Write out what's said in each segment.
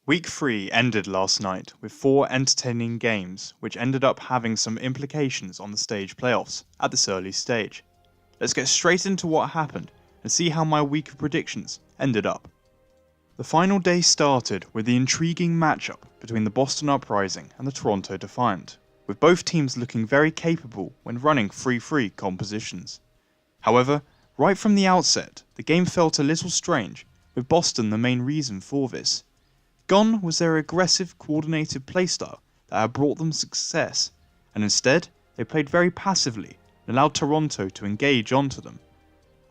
Week 3 ended last night with 4 entertaining games, which ended up having some implications on the stage playoffs at this early stage. Let's get straight into what happened and see how my week of predictions ended up. The final day started with the intriguing matchup between the Boston Uprising and the Toronto Defiant, with both teams looking very capable when running 3-3 compositions. However, right from the outset, the game felt a little strange, with Boston the main reason for this. Gone was their aggressive, coordinated playstyle that had brought them success, and instead, they played very passively and allowed Toronto to engage onto them.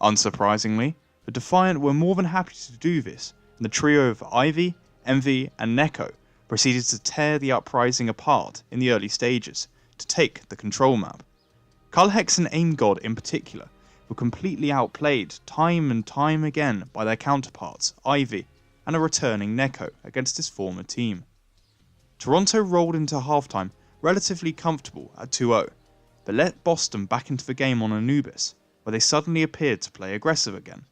Unsurprisingly, the Defiant were more than happy to do this, and the trio of Ivy, Envy, and Neko proceeded to tear the Uprising apart in the early stages to take the control map. Culhex and Aim God in particular were completely outplayed time and time again by their counterparts Ivy and a returning Neko against his former team. Toronto rolled into halftime relatively comfortable at 2-0, but let Boston back into the game on Anubis, where they suddenly appeared to play aggressive again.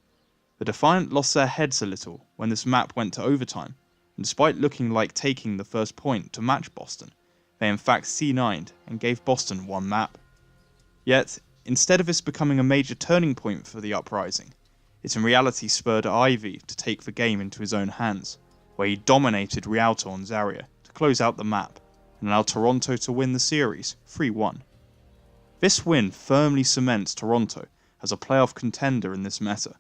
The Defiant lost their heads a little when this map went to overtime, and despite looking like taking the first point to match Boston, they in fact C9'd and gave Boston one map. Yet, instead of this becoming a major turning point for the Uprising, it in reality spurred Ivy to take the game into his own hands, where he dominated Rialto on Zarya to close out the map and allowed Toronto to win the series 3-1. This win firmly cements Toronto as a playoff contender in this meta,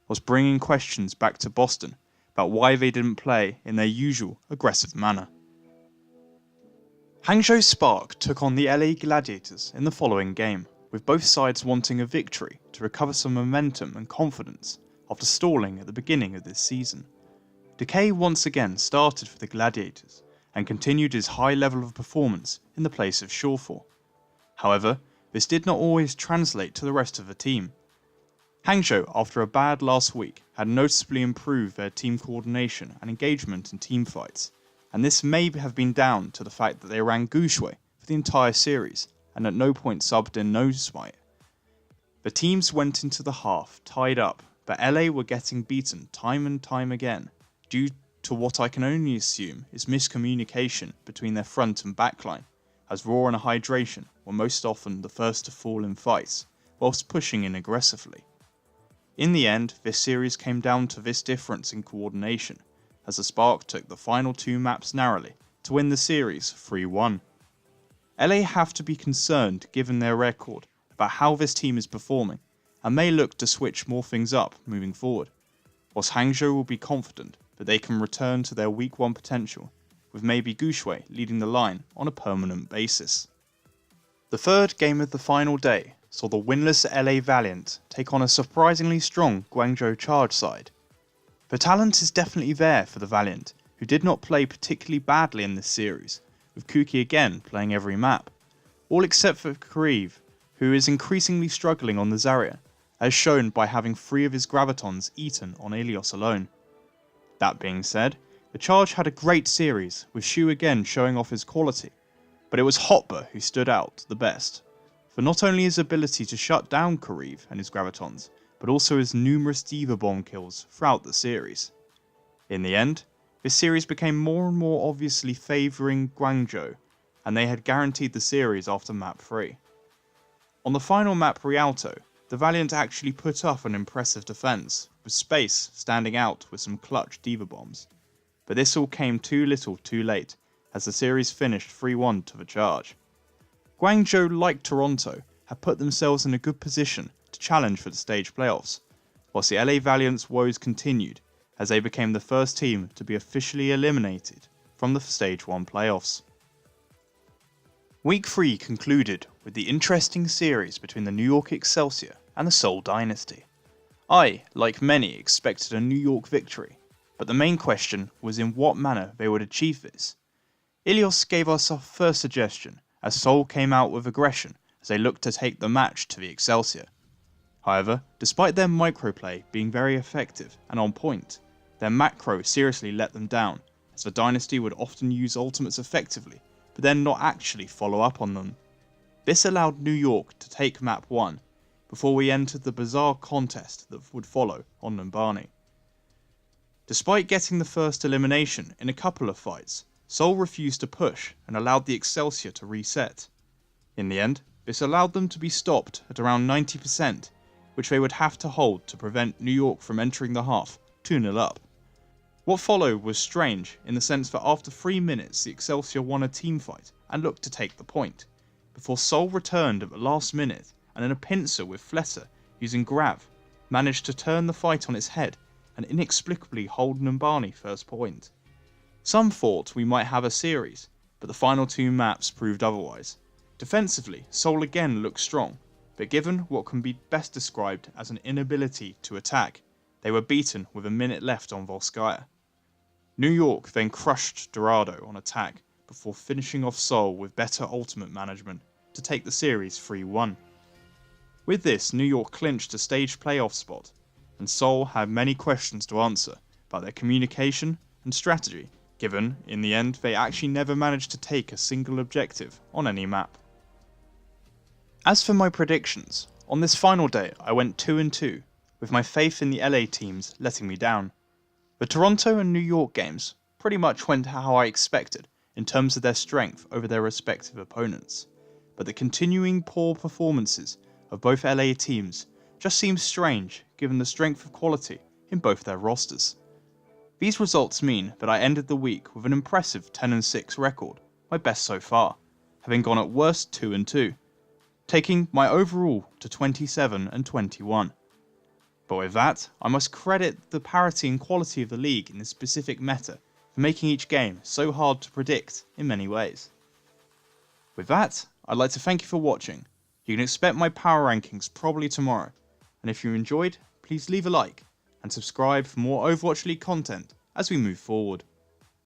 whilst bringing questions back to Boston about why they didn't play in their usual aggressive manner. Hangzhou Spark took on the LA Gladiators in the following game, with both sides wanting a victory to recover some momentum and confidence after stalling at the beginning of this season. Decay once again started for the Gladiators and continued his high level of performance in the place of Shawfall. However, this did not always translate to the rest of the team. Hangzhou, after a bad last week, had noticeably improved their team coordination and engagement in teamfights, and this may have been down to the fact that they ran Gushui for the entire series and at no point subbed in Nosmite. The teams went into the half tied up, but LA were getting beaten time and time again due to what I can only assume is miscommunication between their front and backline, as Raw and Hydration were most often the first to fall in fights, whilst pushing in aggressively. In the end, this series came down to this difference in coordination, as the Spark took the final 2 maps narrowly to win the series 3-1. LA have to be concerned given their record about how this team is performing, and may look to switch more things up moving forward, whilst Hangzhou will be confident that they can return to their week 1 potential, with maybe Gushui leading the line on a permanent basis. The third game of the final day saw the winless LA Valiant take on a surprisingly strong Guangzhou Charge side. The talent is definitely there for the Valiant, who did not play particularly badly in this series, with Kuki again playing every map, all except for Kariv, who is increasingly struggling on the Zarya, as shown by having 3 of his Gravitons eaten on Ilios alone. That being said, the Charge had a great series, with Shu again showing off his quality, but it was Hotba who stood out the best, for not only his ability to shut down Kariv and his Gravitons, but also his numerous D.Va bomb kills throughout the series. In the end, this series became more and more obviously favouring Guangzhou, and they had guaranteed the series after map 3. On the final map Rialto, the Valiant actually put up an impressive defence, with Space standing out with some clutch D.Va bombs. But this all came too little too late, as the series finished 3-1 to the Charge. Guangzhou, like Toronto, had put themselves in a good position to challenge for the stage playoffs, whilst the LA Valiant's woes continued, as they became the first team to be officially eliminated from the Stage 1 playoffs. Week 3 concluded with the interesting series between the New York Excelsior and the Seoul Dynasty. I, like many, expected a New York victory, but the main question was in what manner they would achieve this. Ilios gave us our first suggestion, as Seoul came out with aggression as they looked to take the match to the Excelsior. However, despite their microplay being very effective and on point, their macro seriously let them down, as the Dynasty would often use ultimates effectively, but then not actually follow up on them. This allowed New York to take map 1, before we entered the bizarre contest that would follow on Numbani. Despite getting the first elimination in a couple of fights, Seoul refused to push and allowed the Excelsior to reset. In the end, this allowed them to be stopped at around 90%, which they would have to hold to prevent New York from entering the half 2-0 up. What followed was strange in the sense that after 3 minutes the Excelsior won a team fight and looked to take the point, before Seoul returned at the last minute and in a pincer with Fletter using Grav, managed to turn the fight on its head and inexplicably hold Numbani first point. Some thought we might have a series, but the final 2 maps proved otherwise. Defensively, Seoul again looked strong, but given what can be best described as an inability to attack, they were beaten with a minute left on Volskaya. New York then crushed Dorado on attack before finishing off Seoul with better ultimate management to take the series 3-1. With this, New York clinched a stage playoff spot, and Seoul had many questions to answer about their communication and strategy, given, in the end, they actually never managed to take a single objective on any map. As for my predictions, on this final day I went 2-2, with my faith in the LA teams letting me down. The Toronto and New York games pretty much went how I expected in terms of their strength over their respective opponents, but the continuing poor performances of both LA teams just seems strange given the strength of quality in both their rosters. These results mean that I ended the week with an impressive 10-6 record, my best so far, having gone at worst 2-2. Taking my overall to 27-21. But with that, I must credit the parity and quality of the league in this specific meta for making each game so hard to predict in many ways. With that, I'd like to thank you for watching. You can expect my power rankings probably tomorrow, and if you enjoyed, please leave a like and subscribe for more Overwatch League content as we move forward.